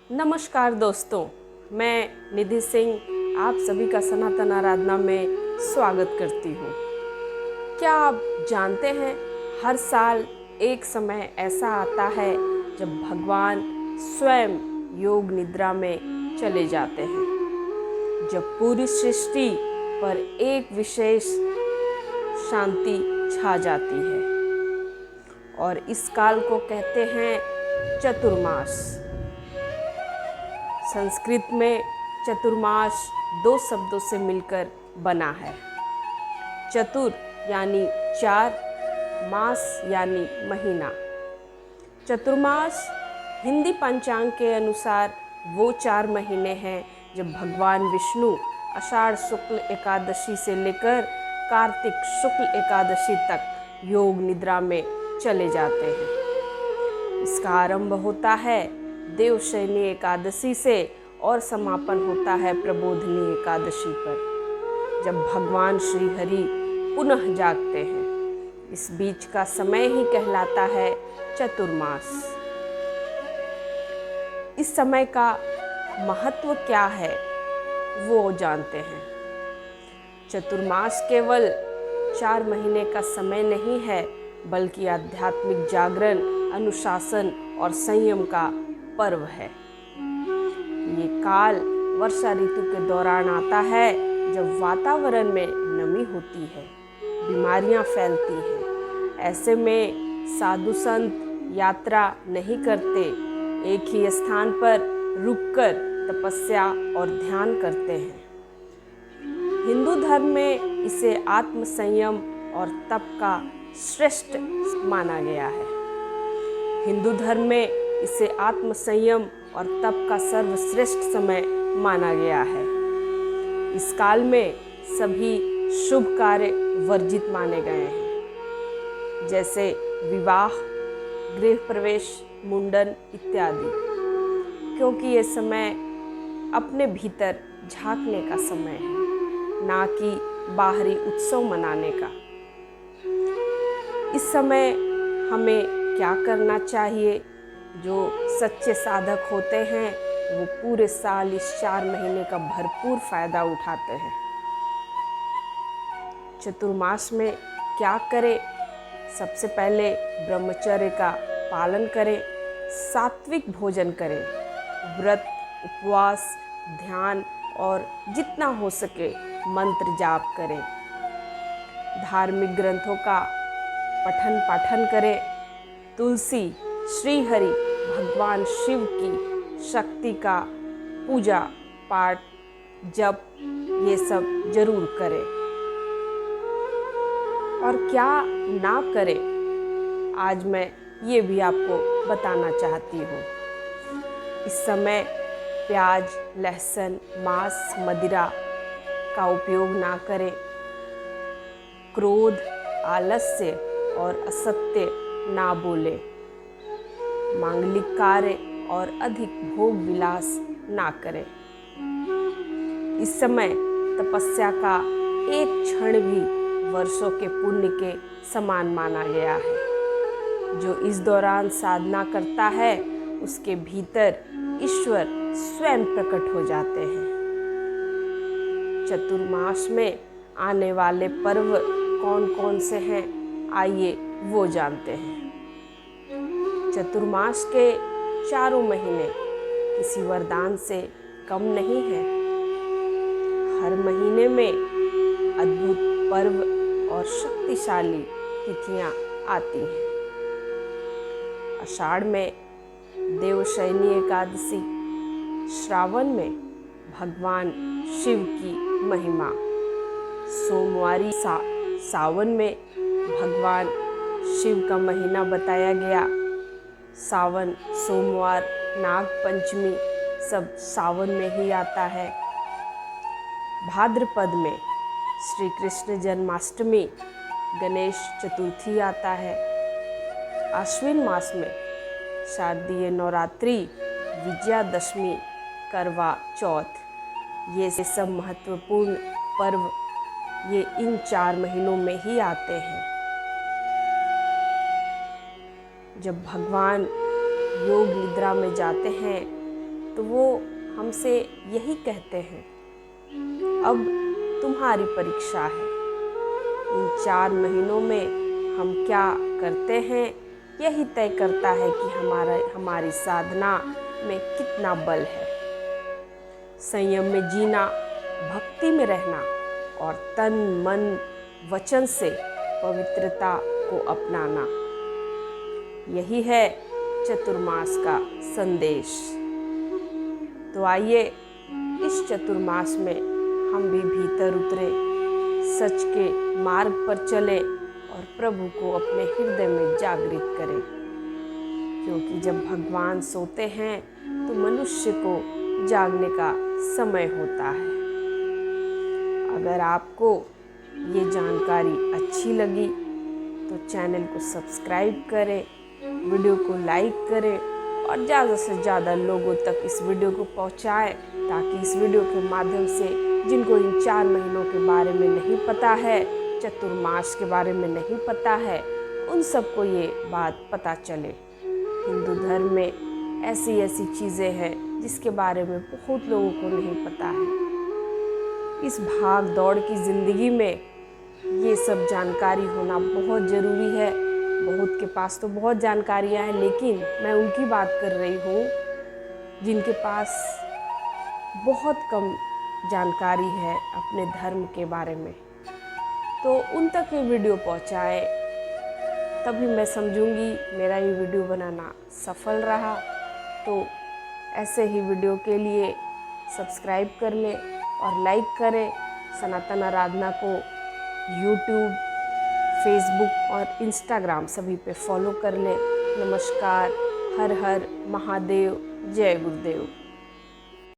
नमस्कार दोस्तों, मैं निधि सिंह आप सभी का सनातन आराधना में स्वागत करती हूँ। क्या आप जानते हैं, हर साल एक समय ऐसा आता है जब भगवान स्वयं योग निद्रा में चले जाते हैं, जब पूरी सृष्टि पर एक विशेष शांति छा जाती है और इस काल को कहते हैं चतुर्मास। संस्कृत में चतुर्मास दो शब्दों से मिलकर बना है। चतुर यानी चार, मास यानी महीना। चतुर्मास हिंदी पंचांग के अनुसार वो 4 महीने हैं जब भगवान विष्णु आषाढ़ शुक्ल एकादशी से लेकर कार्तिक शुक्ल एकादशी तक योग निद्रा में चले जाते हैं। इसका आरंभ होता है देवशयनी एकादशी से और समापन होता है प्रबोधिनी एकादशी पर, जब भगवान श्री हरि पुनः जागते हैं। इस बीच का समय ही कहलाता है चतुर्मास। इस समय का महत्व क्या है वो जानते हैं। चतुर्मास केवल 4 महीने का समय नहीं है, बल्कि आध्यात्मिक जागरण, अनुशासन और संयम का पर्व है। ये काल वर्षा ऋतु के दौरान आता है, जब वातावरण में नमी होती है, बीमारियां फैलती हैं। ऐसे में साधु संत यात्रा नहीं करते, एक ही स्थान पर रुककर तपस्या और ध्यान करते हैं। हिंदू धर्म में इसे आत्म संयम और तप का श्रेष्ठ माना गया है। हिंदू धर्म में इसे आत्म संयम और तप का सर्वश्रेष्ठ समय माना गया है। इस काल में सभी शुभ कार्य वर्जित माने गए हैं, जैसे विवाह, गृह प्रवेश, मुंडन इत्यादि, क्योंकि ये समय अपने भीतर झांकने का समय है, ना कि बाहरी उत्सव मनाने का। इस समय हमें क्या करना चाहिए? जो सच्चे साधक होते हैं वो पूरे साल इस 4 महीने का भरपूर फायदा उठाते हैं। चतुर्मास में क्या करें? सबसे पहले ब्रह्मचर्य का पालन करें, सात्विक भोजन करें, व्रत, उपवास, ध्यान और जितना हो सके मंत्र जाप करें। धार्मिक ग्रंथों का पठन पाठन करें। तुलसी, श्री हरि, भगवान शिव की शक्ति का पूजा पाठ, जप, ये सब जरूर करें। और क्या ना करें, आज मैं ये भी आपको बताना चाहती हूँ। इस समय प्याज, लहसुन, मांस, मदिरा का उपयोग ना करें। क्रोध, आलस्य और असत्य ना बोले। मांगलिक कार्य और अधिक भोग विलास ना करें। इस समय तपस्या का एक क्षण भी वर्षों के पुण्य के समान माना गया है। जो इस दौरान साधना करता है उसके भीतर ईश्वर स्वयं प्रकट हो जाते हैं। चतुर्मास में आने वाले पर्व कौन कौन से हैं, आइए वो जानते हैं। चतुर्मास के 4 महीने किसी वरदान से कम नहीं है। हर महीने में अद्भुत पर्व और शक्तिशाली तिथियां आती हैं। आषाढ़ में देवशयनी एकादशी, श्रावण में भगवान शिव की महिमा, सोमवारी सावन में भगवान शिव का महीना बताया गया। सावन, सोमवार, नाग पंचमी सब सावन में ही आता है। भाद्रपद में श्री कृष्ण जन्माष्टमी, गणेश चतुर्थी आता है। आश्विन मास में शारदीय नवरात्रि, विजयादशमी, करवा चौथ, ये सब महत्वपूर्ण पर्व ये इन 4 महीनों में ही आते हैं। जब भगवान योग निद्रा में जाते हैं तो वो हमसे यही कहते हैं, अब तुम्हारी परीक्षा है। इन 4 महीनों में हम क्या करते हैं यही तय करता है कि हमारी साधना में कितना बल है। संयम में जीना, भक्ति में रहना और तन मन वचन से पवित्रता को अपनाना, यही है चतुर्मास का संदेश। तो आइए इस चतुर्मास में हम भी भीतर उतरे, सच के मार्ग पर चले और प्रभु को अपने हृदय में जागृत करें, क्योंकि जब भगवान सोते हैं तो मनुष्य को जागने का समय होता है। अगर आपको ये जानकारी अच्छी लगी तो चैनल को सब्सक्राइब करें, वीडियो को लाइक करें और ज़्यादा से ज़्यादा लोगों तक इस वीडियो को पहुंचाएं, ताकि इस वीडियो के माध्यम से जिनको इन 4 महीनों के बारे में नहीं पता है, चतुर्मास के बारे में नहीं पता है, उन सबको ये बात पता चले। हिंदू धर्म में ऐसी चीज़ें हैं जिसके बारे में बहुत लोगों को नहीं पता है। इस भाग दौड़ की ज़िंदगी में ये सब जानकारी होना बहुत ज़रूरी है। बहुत के पास तो बहुत जानकारियाँ हैं, लेकिन मैं उनकी बात कर रही हूँ जिनके पास बहुत कम जानकारी है अपने धर्म के बारे में। तो उन तक ये वीडियो पहुँचाएं, तभी मैं समझूंगी मेरा ये वीडियो बनाना सफल रहा। तो ऐसे ही वीडियो के लिए सब्सक्राइब कर लें और लाइक करें। सनातन आराधना को यूट्यूब, फेसबुक और इंस्टाग्राम सभी पे फॉलो कर लें। नमस्कार, हर हर महादेव, जय गुरुदेव।